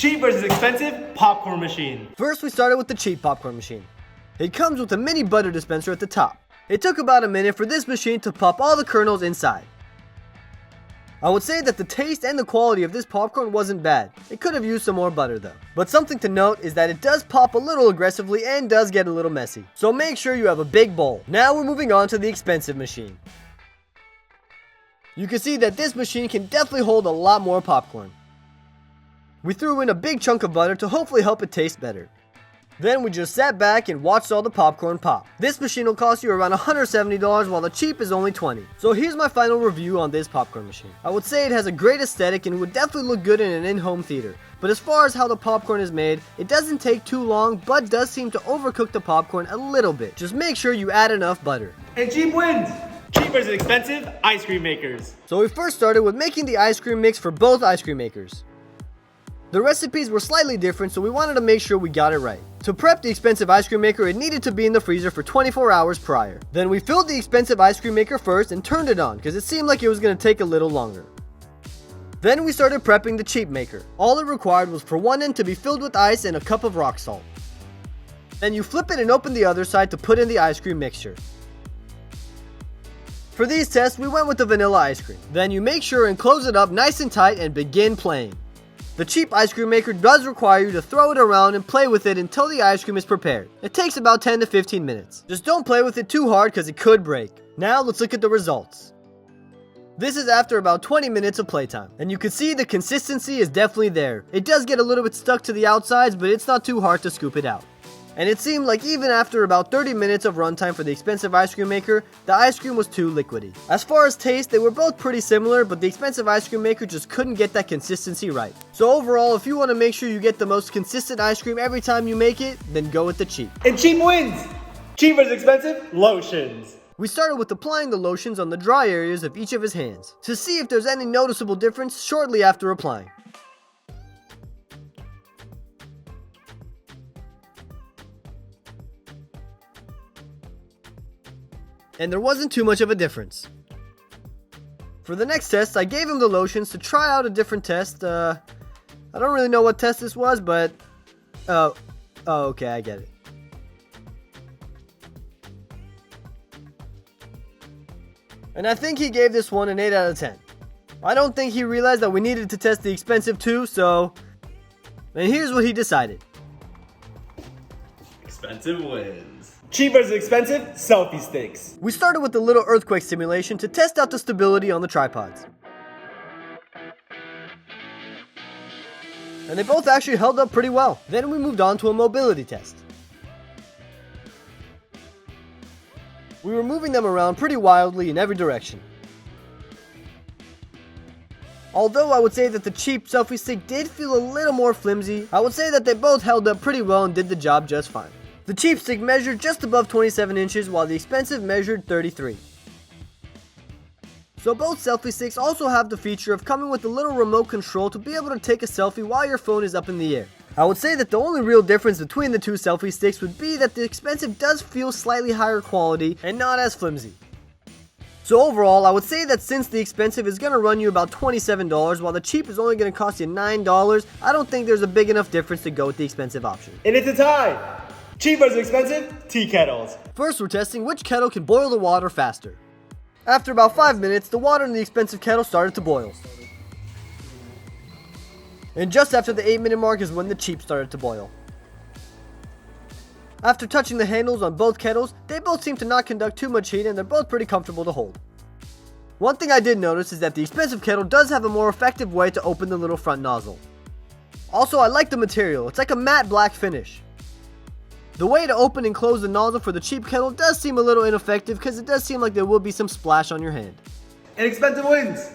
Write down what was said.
Cheap versus expensive popcorn machine. First, we started with the cheap popcorn machine. It comes with a mini butter dispenser at the top. It took about a minute for this machine to pop all the kernels inside. I would say that the taste and the quality of this popcorn wasn't bad. It could have used some more butter though. But something to note is that it does pop a little aggressively and does get a little messy. So make sure you have a big bowl. Now we're moving on to the expensive machine. You can see that this machine can definitely hold a lot more popcorn. We threw in a big chunk of butter to hopefully help it taste better. Then we just sat back and watched all the popcorn pop. This machine will cost you around $170 while the cheap is only $20. So here's my final review on this popcorn machine. I would say it has a great aesthetic and would definitely look good in an in-home theater. But as far as how the popcorn is made, it doesn't take too long but does seem to overcook the popcorn a little bit. Just make sure you add enough butter. And cheap wins. Cheap versus expensive ice cream makers. So we first started with making the ice cream mix for both ice cream makers. The recipes were slightly different, so we wanted to make sure we got it right. To prep the expensive ice cream maker, it needed to be in the freezer for 24 hours prior. Then we filled the expensive ice cream maker first and turned it on because it seemed like it was going to take a little longer. Then we started prepping the cheap maker. All it required was for one end to be filled with ice and a cup of rock salt. Then you flip it and open the other side to put in the ice cream mixture. For these tests, we went with the vanilla ice cream. Then you make sure and close it up nice and tight and begin playing. The cheap ice cream maker does require you to throw it around and play with it until the ice cream is prepared. It takes about 10 to 15 minutes. Just don't play with it too hard because it could break. Now let's look at the results. This is after about 20 minutes of playtime, and you can see the consistency is definitely there. It does get a little bit stuck to the outsides, but it's not too hard to scoop it out. And it seemed like even after about 30 minutes of runtime for the expensive ice cream maker, the ice cream was too liquidy. As far as taste, they were both pretty similar, but the expensive ice cream maker just couldn't get that consistency right. So overall, if you want to make sure you get the most consistent ice cream every time you make it, then go with the cheap. And cheap wins. Cheap versus expensive lotions. We started with applying the lotions on the dry areas of each of his hands, to see if there's any noticeable difference shortly after applying. And there wasn't too much of a difference. For the next test, I gave him the lotions to try out a different test. I don't really know what test this was, but... Oh, okay, I get it. And I think he gave this one an 8 out of 10. I don't think he realized that we needed to test the expensive too, so... And here's what he decided. Expensive wins. Cheap versus expensive selfie sticks. We started with a little earthquake simulation to test out the stability on the tripods. And they both actually held up pretty well. Then we moved on to a mobility test. We were moving them around pretty wildly in every direction. Although I would say that the cheap selfie stick did feel a little more flimsy, I would say that they both held up pretty well and did the job just fine. The cheap stick measured just above 27 inches while the expensive measured 33. So both selfie sticks also have the feature of coming with a little remote control to be able to take a selfie while your phone is up in the air. I would say that the only real difference between the two selfie sticks would be that the expensive does feel slightly higher quality and not as flimsy. So overall, I would say that since the expensive is going to run you about $27 while the cheap is only going to cost you $9, I don't think there's a big enough difference to go with the expensive option. And it's a tie. Cheap versus expensive tea kettles. First, we're testing which kettle can boil the water faster. After about 5 minutes, the water in the expensive kettle started to boil. And just after the 8-minute mark is when the cheap started to boil. After touching the handles on both kettles, they both seem to not conduct too much heat and they're both pretty comfortable to hold. One thing I did notice is that the expensive kettle does have a more effective way to open the little front nozzle. Also, I like the material. It's like a matte black finish. The way to open and close the nozzle for the cheap kettle does seem a little ineffective because it does seem like there will be some splash on your hand. And expensive wins.